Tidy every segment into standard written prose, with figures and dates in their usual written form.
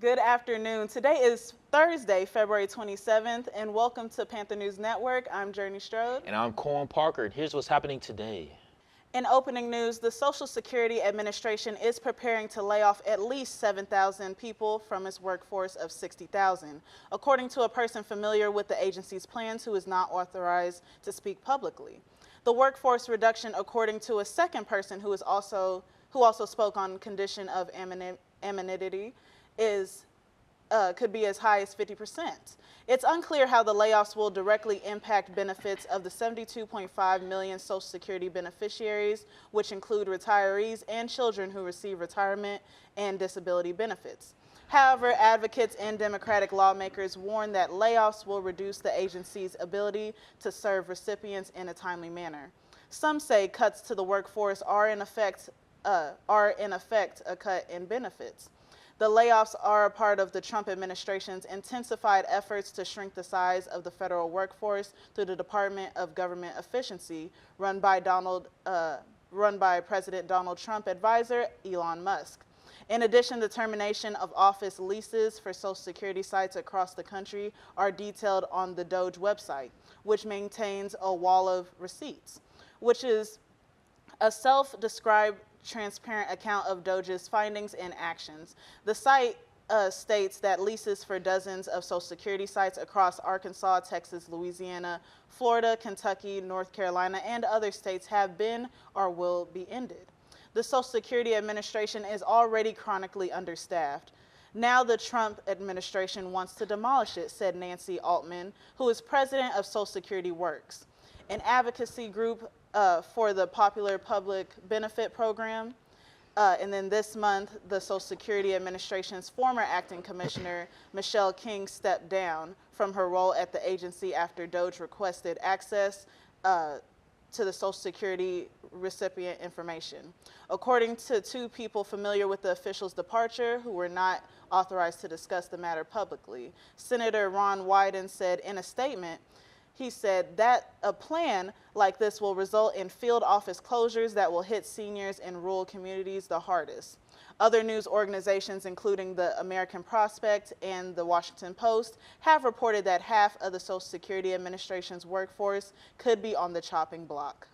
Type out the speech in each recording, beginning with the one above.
Good afternoon. Today is Thursday, February 27th, and welcome to Panther News Network. I'm Journee Strode. And I'm Cohen Parker, and here's what's happening today. In opening news, the Social Security Administration is preparing to lay off at least 7,000 people from its workforce of 60,000, according to a person familiar with the agency's plans who is not authorized to speak publicly. The workforce reduction, according to a second person who also spoke on condition of anonymity, could be as high as 50%. It's unclear how the layoffs will directly impact benefits of the 72.5 million Social Security beneficiaries, which include retirees and children who receive retirement and disability benefits. However, advocates and Democratic lawmakers warn that layoffs will reduce the agency's ability to serve recipients in a timely manner. Some say cuts to the workforce are in effect a cut in benefits. The layoffs are a part of the Trump administration's intensified efforts to shrink the size of the federal workforce through the Department of Government Efficiency, run by President Donald Trump advisor Elon Musk. In addition, the termination of office leases for Social Security sites across the country are detailed on the DOGE website, which maintains a wall of receipts, which is a self-described transparent account of DOGE's findings and actions. The site states that leases for dozens of Social Security sites across Arkansas, Texas, Louisiana, Florida, Kentucky, North Carolina, and other states have been or will be ended. The Social Security Administration is already chronically understaffed. Now the Trump administration wants to demolish it, said Nancy Altman, who is president of Social Security Works, an advocacy group for the popular public benefit program. And then this month, the Social Security Administration's former acting commissioner, Michelle King, stepped down from her role at the agency after DOGE requested access to the Social Security recipient information. According to two people familiar with the official's departure who were not authorized to discuss the matter publicly, Senator Ron Wyden said in a statement, he said that a plan like this will result in field office closures that will hit seniors in rural communities the hardest. Other news organizations, including the American Prospect and the Washington Post, have reported that half of the Social Security Administration's workforce could be on the chopping block.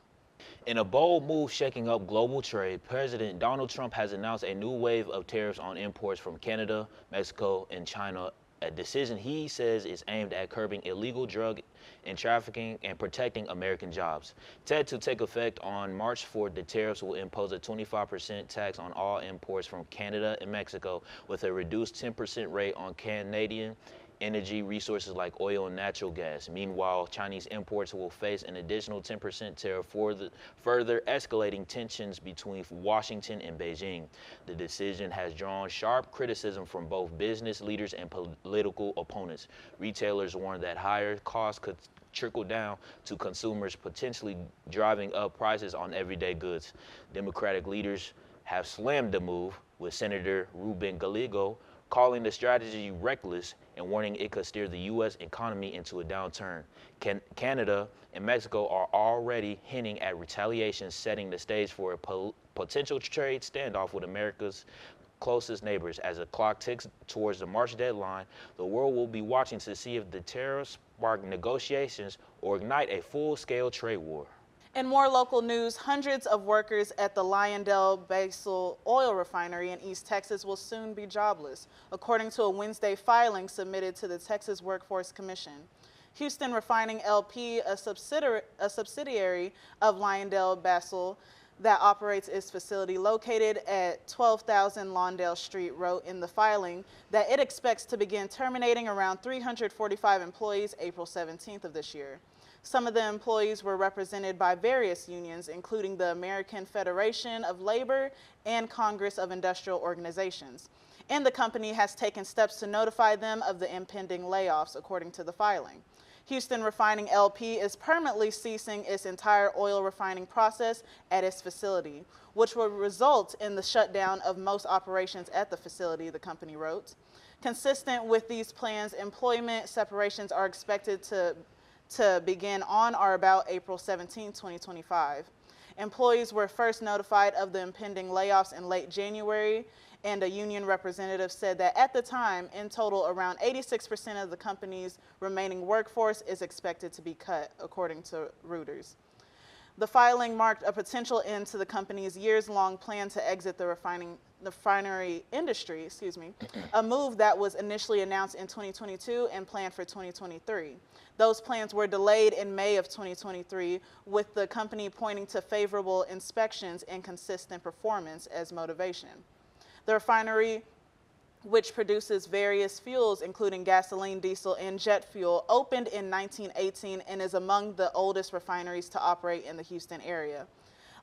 In a bold move shaking up global trade, President Donald Trump has announced a new wave of tariffs on imports from Canada, Mexico, and China, a decision he says is aimed at curbing illegal drug and trafficking and protecting American jobs. Set to take effect on March 4th, the tariffs will impose a 25% tax on all imports from Canada and Mexico, with a reduced 10% rate on Canadian energy resources like oil and natural gas. Meanwhile, Chinese imports will face an additional 10% tariff for the further escalating tensions between Washington and Beijing. The decision has drawn sharp criticism from both business leaders and political opponents. Retailers warn that higher costs could trickle down to consumers, potentially driving up prices on everyday goods. Democratic leaders have slammed the move, with Senator Ruben Gallego calling the strategy reckless and warning it could steer the U.S. economy into a downturn. Canada and Mexico are already hinting at retaliation, setting the stage for a potential trade standoff with America's closest neighbors. As the clock ticks towards the March deadline, the world will be watching to see if the tariffs spark negotiations or ignite a full-scale trade war. In more local news, hundreds of workers at the Lyondell-Basel oil refinery in East Texas will soon be jobless, according to a Wednesday filing submitted to the Texas Workforce Commission. Houston Refining LP, a subsidiary of Lyondell-Basel that operates its facility located at 12,000 Lawndale Street, wrote in the filing that it expects to begin terminating around 345 employees April 17th of this year. Some of the employees were represented by various unions, including the American Federation of Labor and Congress of Industrial Organizations, and the company has taken steps to notify them of the impending layoffs, according to the filing. Houston Refining LP is permanently ceasing its entire oil refining process at its facility, which will result in the shutdown of most operations at the facility, the company wrote. Consistent with these plans, employment separations are expected to begin on or about April 17, 2025. Employees were first notified of the impending layoffs in late January, and a union representative said that at the time, in total, around 86% of the company's remaining workforce is expected to be cut, according to Reuters. The filing marked a potential end to the company's years-long plan to exit the refinery industry, a move that was initially announced in 2022 and planned for 2023. Those plans were delayed in May of 2023, with the company pointing to favorable inspections and consistent performance as motivation. The refinery, which produces various fuels, including gasoline, diesel, and jet fuel, opened in 1918 and is among the oldest refineries to operate in the Houston area.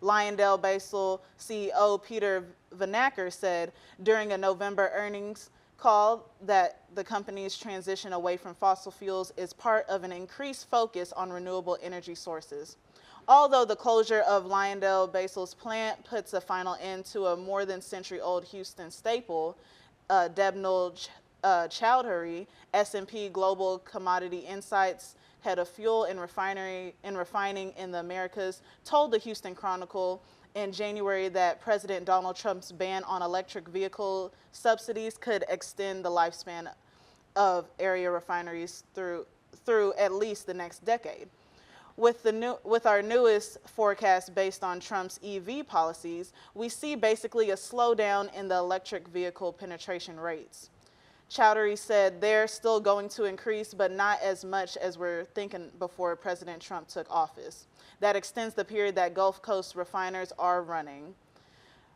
LyondellBasell CEO Peter Vanacker said during a November earnings call that the company's transition away from fossil fuels is part of an increased focus on renewable energy sources. Although the closure of LyondellBasell's plant puts a final end to a more than century-old Houston staple, Taneal Chowdhury, S&P Global Commodity Insights head of fuel and refining in the Americas, told the Houston Chronicle in January that President Donald Trump's ban on electric vehicle subsidies could extend the lifespan of area refineries through at least the next decade. With our newest forecast based on Trump's EV policies, we see basically a slowdown in the electric vehicle penetration rates. Chowdhury said they're still going to increase, but not as much as we're thinking before President Trump took office. That extends the period that Gulf Coast refiners are running.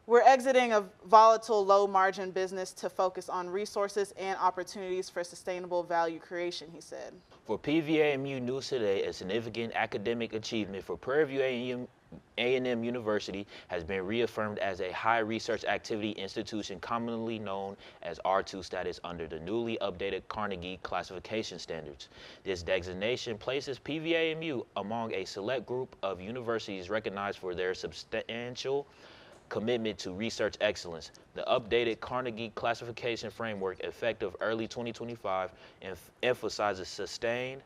We're exiting a volatile, low-margin business to focus on resources and opportunities for sustainable value creation, he said. For PVAMU News Today, a significant academic achievement for Prairie View A&M University has been reaffirmed as a high research activity institution commonly known as R2 status under the newly updated Carnegie classification standards. This designation places PVAMU among a select group of universities recognized for their substantial commitment to research excellence. The updated Carnegie classification framework, effective early 2025, emphasizes sustained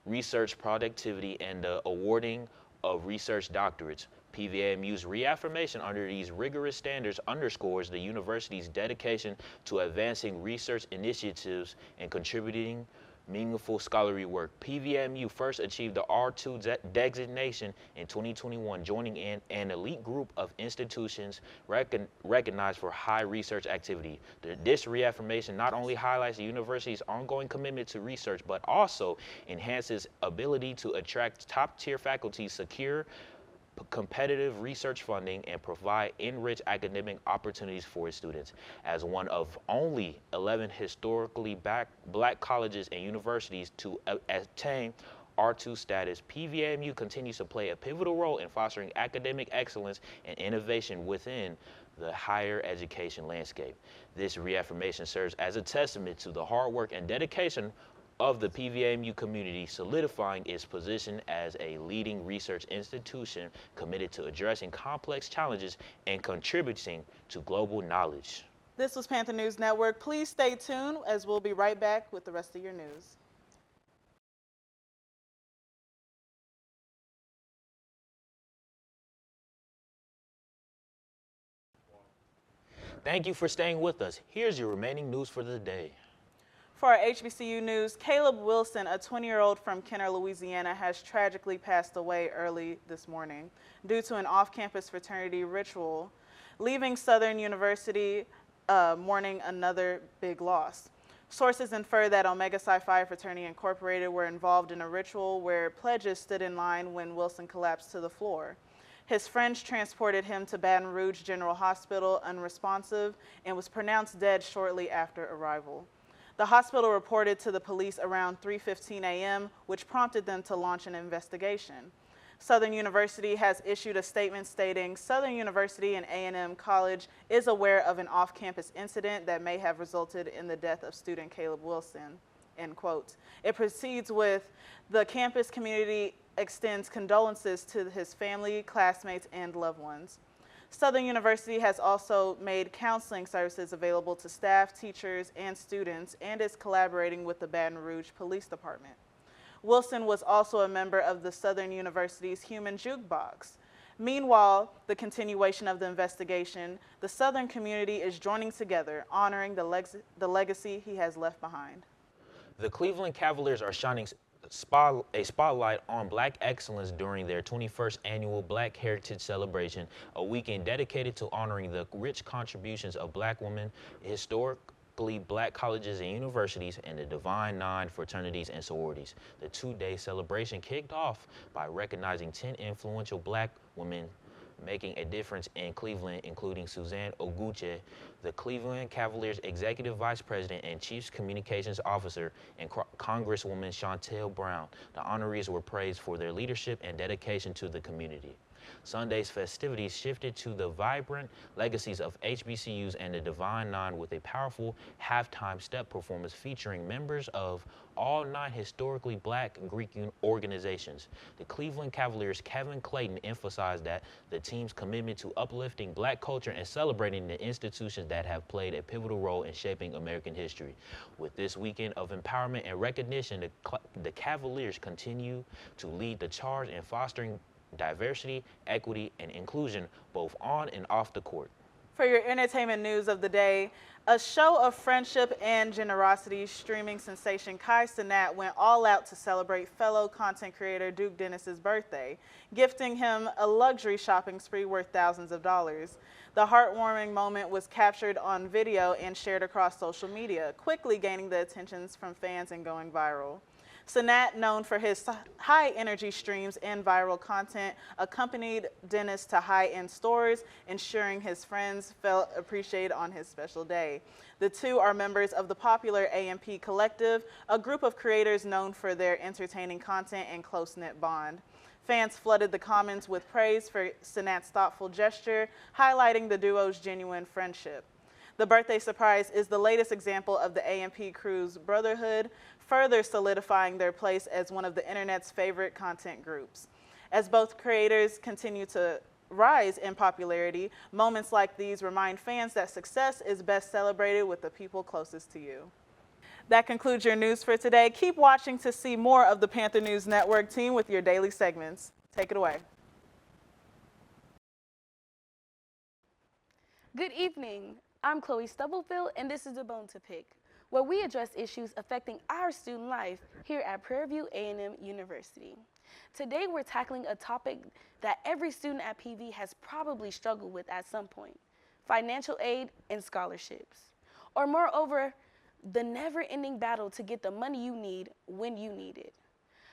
research productivity and the awarding of research doctorates. PVAMU's reaffirmation under these rigorous standards underscores the university's dedication to advancing research initiatives and contributing meaningful scholarly work. PVAMU first achieved the R2 designation in 2021, joining in an elite group of institutions recognized for high research activity. This reaffirmation not only highlights the university's ongoing commitment to research, but also enhances ability to attract top-tier faculty, secure competitive research funding, and provide enriched academic opportunities for its students. As one of only 11 historically black colleges and universities to attain R2 status, PVAMU continues to play a pivotal role in fostering academic excellence and innovation within the higher education landscape. This reaffirmation serves as a testament to the hard work and dedication of the PVAMU community, solidifying its position as a leading research institution committed to addressing complex challenges and contributing to global knowledge. This was Panther News Network. Please stay tuned as we'll be right back with the rest of your news. Thank you for staying with us. Here's your remaining news for the day. For our HBCU news, Caleb Wilson, a 20-year-old from Kenner, Louisiana, has tragically passed away early this morning due to an off-campus fraternity ritual, leaving Southern University mourning another big loss. Sources infer that Omega Psi Phi Fraternity Incorporated were involved in a ritual where pledges stood in line when Wilson collapsed to the floor. His friends transported him to Baton Rouge General Hospital unresponsive and was pronounced dead shortly after arrival. The hospital reported to the police around 3:15 a.m., which prompted them to launch an investigation. Southern University has issued a statement stating Southern University and A&M College is aware of an off-campus incident that may have resulted in the death of student Caleb Wilson, end quote. It proceeds with, the campus community extends condolences to his family, classmates, and loved ones. Southern University has also made counseling services available to staff, teachers, and students, and is collaborating with the Baton Rouge Police Department. Wilson was also a member of the Southern University's Human Jukebox. Meanwhile, the continuation of the investigation, the Southern community is joining together, honoring the legacy he has left behind. The Cleveland Cavaliers are shining a spotlight on Black excellence during their 21st annual Black Heritage Celebration, a weekend dedicated to honoring the rich contributions of Black women, historically Black colleges and universities, and the Divine Nine fraternities and sororities. The two-day celebration kicked off by recognizing 10 influential Black women making a difference in Cleveland, including Suzanne Oguche, the Cleveland Cavaliers Executive Vice President and Chief Communications Officer, and Congresswoman Shontel Brown. The honorees were praised for their leadership and dedication to the community. Sunday's festivities shifted to the vibrant legacies of HBCUs and the Divine Nine with a powerful halftime step performance featuring members of all 9 historically Black Greek organizations. The Cleveland Cavaliers' Kevin Clayton emphasized that the team's commitment to uplifting Black culture and celebrating the institutions that have played a pivotal role in shaping American history. With this weekend of empowerment and recognition, the Cavaliers continue to lead the charge in fostering diversity, equity, and inclusion both on and off the court. For your entertainment news of the day, a show of friendship and generosity, streaming sensation Kai Cenat went all out to celebrate fellow content creator Duke Dennis's birthday, gifting him a luxury shopping spree worth thousands of dollars. The heartwarming moment was captured on video and shared across social media, quickly gaining the attentions from fans and going viral. Cenat, known for his high-energy streams and viral content, accompanied Dennis to high-end stores, ensuring his friends felt appreciated on his special day. The two are members of the popular AMP Collective, a group of creators known for their entertaining content and close-knit bond. Fans flooded the comments with praise for Cenat's thoughtful gesture, highlighting the duo's genuine friendship. The birthday surprise is the latest example of the AMP crew's brotherhood, further solidifying their place as one of the internet's favorite content groups. As both creators continue to rise in popularity, moments like these remind fans that success is best celebrated with the people closest to you. That concludes your news for today. Keep watching to see more of the Panther News Network team with your daily segments. Take it away. Good evening. I'm Chloe Stubblefield, and this is The Bone to Pick, where we address issues affecting our student life here at Prairie View A&M University. Today, we're tackling a topic that every student at PV has probably struggled with at some point: financial aid and scholarships, or moreover, the never-ending battle to get the money you need when you need it.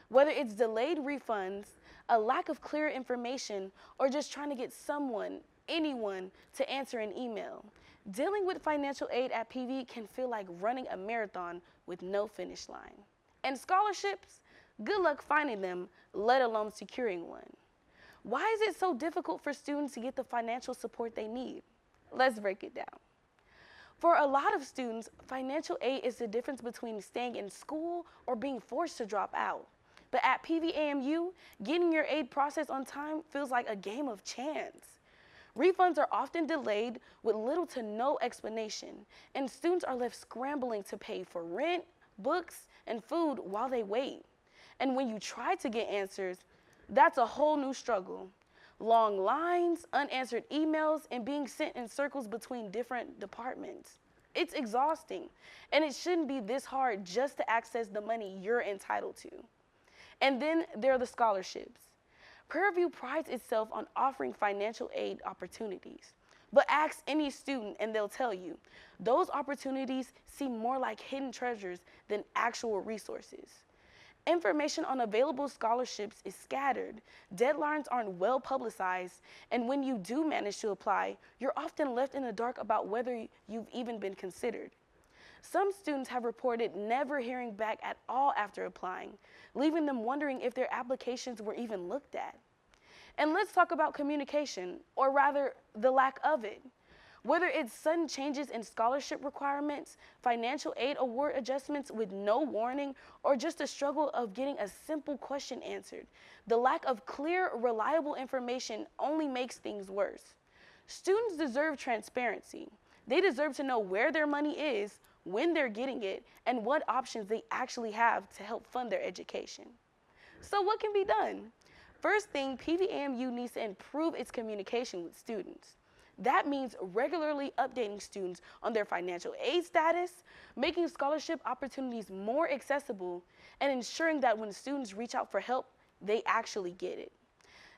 Whether it's delayed refunds, a lack of clear information, or just trying to get anyone to answer an email, dealing with financial aid at PV can feel like running a marathon with no finish line. And scholarships, good luck finding them, let alone securing one. Why is it so difficult for students to get the financial support they need? Let's break it down. For a lot of students, financial aid is the difference between staying in school or being forced to drop out. But at PVAMU, getting your aid processed on time feels like a game of chance. Refunds are often delayed with little to no explanation, and students are left scrambling to pay for rent, books, and food while they wait. And when you try to get answers, that's a whole new struggle. Long lines, unanswered emails, and being sent in circles between different departments. It's exhausting, and it shouldn't be this hard just to access the money you're entitled to. And then there are the scholarships. Prairie View prides itself on offering financial aid opportunities. But ask any student and they'll tell you, those opportunities seem more like hidden treasures than actual resources. Information on available scholarships is scattered, deadlines aren't well publicized, and when you do manage to apply, you're often left in the dark about whether you've even been considered. Some students have reported never hearing back at all after applying, leaving them wondering if their applications were even looked at. And let's talk about communication, or rather, the lack of it. Whether it's sudden changes in scholarship requirements, financial aid award adjustments with no warning, or just a struggle of getting a simple question answered, the lack of clear, reliable information only makes things worse. Students deserve transparency. They deserve to know where their money is, when they're getting it, and what options they actually have to help fund their education. So what can be done? first thing, PVAMU needs to improve its communication with students. That means regularly updating students on their financial aid status, making scholarship opportunities more accessible, and ensuring that when students reach out for help, they actually get it.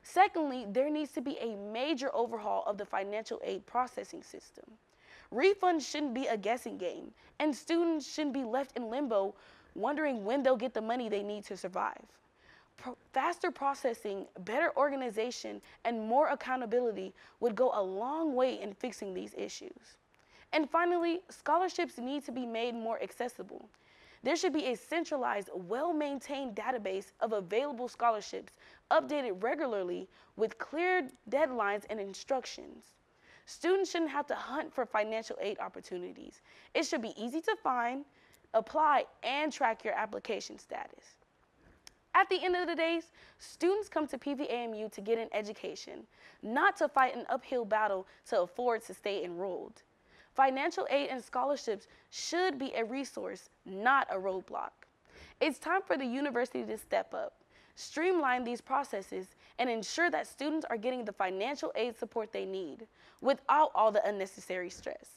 Secondly, there needs to be a major overhaul of the financial aid processing system. Refunds shouldn't be a guessing game, and students shouldn't be left in limbo wondering when they'll get the money they need to survive. Faster processing, better organization, and more accountability would go a long way in fixing these issues. And finally, scholarships need to be made more accessible. There should be a centralized, well-maintained database of available scholarships, updated regularly with clear deadlines and instructions. Students shouldn't have to hunt for financial aid opportunities. It should be easy to find, apply, and track your application status. At the end of the day, students come to PVAMU to get an education, not to fight an uphill battle to afford to stay enrolled. Financial aid and scholarships should be a resource, not a roadblock. It's time for the university to step up, streamline these processes, and ensure that students are getting the financial aid support they need without all the unnecessary stress.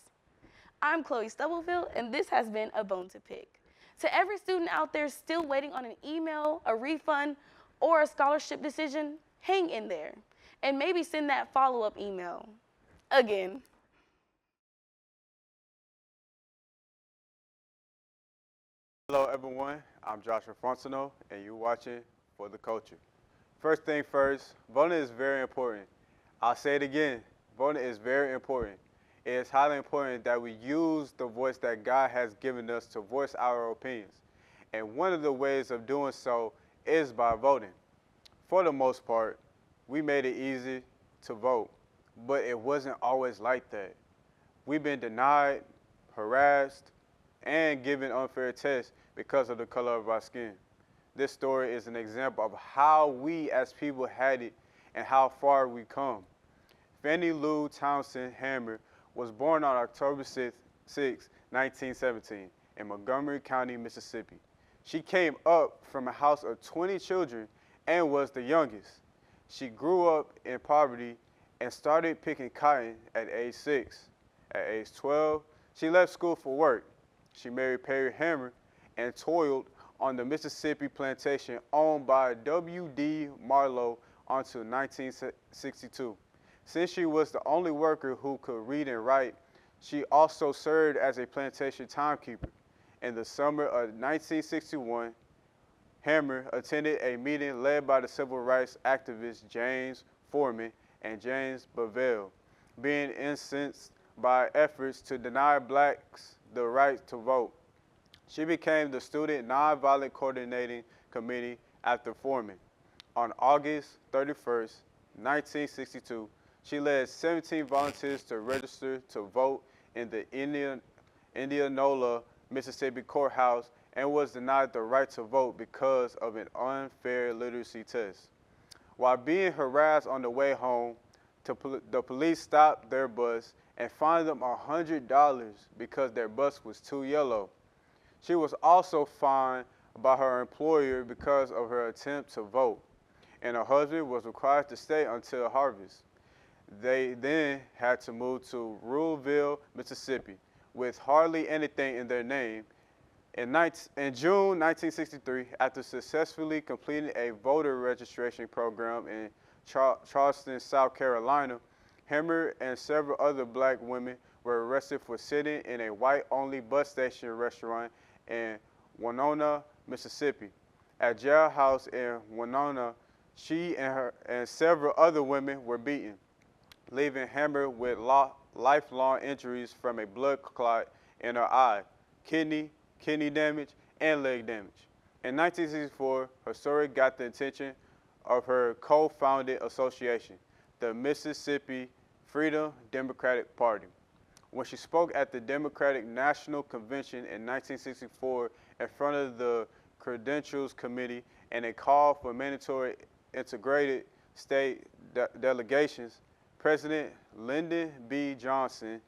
I'm Chloe Stubblefield, and this has been A Bone to Pick. To every student out there still waiting on an email, a refund, or a scholarship decision, hang in there and maybe send that follow-up email again. Hello everyone, I'm Joshua Fontano and you're watching For the Culture. First thing first, voting is very important. I'll say it again, voting is very important. It is highly important that we use the voice that God has given us to voice our opinions. And one of the ways of doing so is by voting. For the most part, we made it easy to vote, but it wasn't always like that. We've been denied, harassed, and given unfair tests because of the color of our skin. This story is an example of how we as people had it and how far we come. Fannie Lou Townsend Hammer was born on October 6, 1917, in Montgomery County, Mississippi. She came up from a house of 20 children and was the youngest. She grew up in poverty and started picking cotton at age 6. At age 12, she left school for work. She married Perry Hammer and toiled on the Mississippi plantation owned by W.D. Marlowe until 1962. Since she was the only worker who could read and write, she also served as a plantation timekeeper. In the summer of 1961, Hammer attended a meeting led by the civil rights activists James Foreman and James Bevelle, being incensed by efforts to deny blacks the right to vote. She became the Student Nonviolent Coordinating Committee after Foreman. On August 31st, 1962, she led 17 volunteers to register to vote in the Indianola, Mississippi courthouse and was denied the right to vote because of an unfair literacy test. While being harassed on the way home, the police stopped their bus and fined them $100 because their bus was too yellow. She was also fined by her employer because of her attempt to vote, and her husband was required to stay until harvest. They then had to move to Ruleville, Mississippi, with hardly anything in their name. In June 1963, after successfully completing a voter registration program in Charleston, South Carolina, Hammer and several other black women were arrested for sitting in a white-only bus station restaurant in Winona, Mississippi. At jailhouse in Winona, she and several other women were beaten, leaving Hammer with lifelong injuries from a blood clot in her eye, kidney damage, and leg damage. In 1964, her story got the attention of her co-founded association, the Mississippi Freedom Democratic Party. When she spoke at the Democratic National Convention in 1964 in front of the Credentials Committee and a call for mandatory integrated state delegations, President Lyndon B. Johnson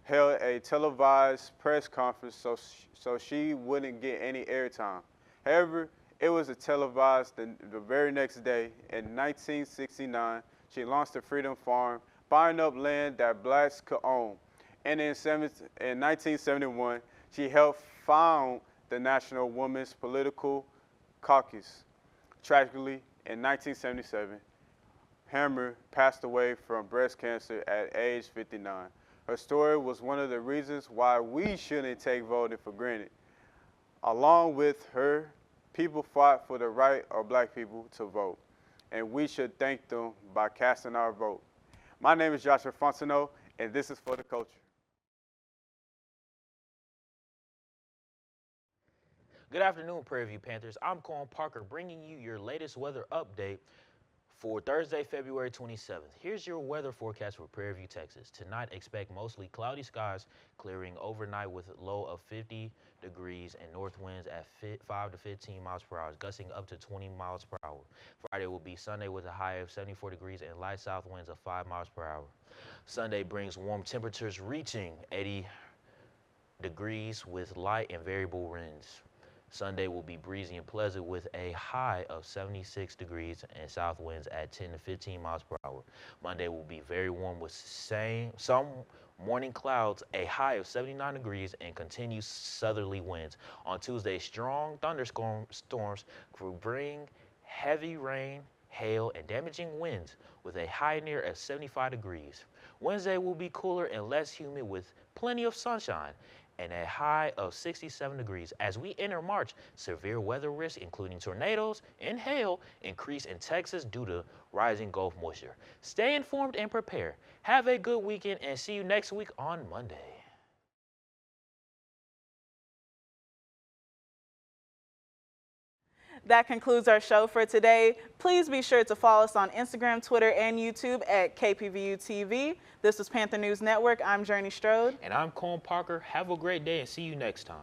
held a televised press conference so she wouldn't get any airtime. However, It was televised the very next day. In 1969, she launched the Freedom Farm, buying up land that blacks could own. And in 1971, she helped found the National Women's Political Caucus. Tragically, in 1977, Hammer passed away from breast cancer at age 59. Her story was one of the reasons why we shouldn't take voting for granted. Along with her, people fought for the right of black people to vote, and we should thank them by casting our vote. My name is Joshua Fontenot, and this is For the Culture. Good afternoon, Prairie View Panthers. I'm Cohen Parker, bringing you your latest weather update for Thursday, February 27th. Here's your weather forecast for Prairie View, Texas. Tonight, expect mostly cloudy skies, clearing overnight with a low of 50 degrees and north winds at 5 to 15 miles per hour, gusting up to 20 miles per hour. Friday will be Sunday with a high of 74 degrees and light south winds of 5 miles per hour. Sunday brings warm temperatures reaching 80 degrees with light and variable winds. Sunday will be breezy and pleasant with a high of 76 degrees and south winds at 10 to 15 miles per hour. Monday will be very warm with some morning clouds, a high of 79 degrees and continued southerly winds. On Tuesday, strong thunderstorms could bring heavy rain, hail, and damaging winds with a high near of 75 degrees. Wednesday will be cooler and less humid with plenty of sunshine and a high of 67 degrees. As we enter March, severe weather risks, including tornadoes and hail, increase in Texas due to rising Gulf moisture. Stay informed and prepare. Have a good weekend and see you next week on Monday. That concludes our show for today. Please be sure to follow us on Instagram, Twitter, and YouTube at KPVU-TV. This was Panther News Network. I'm Journee Strode. And I'm Cohen Parker. Have a great day and see you next time.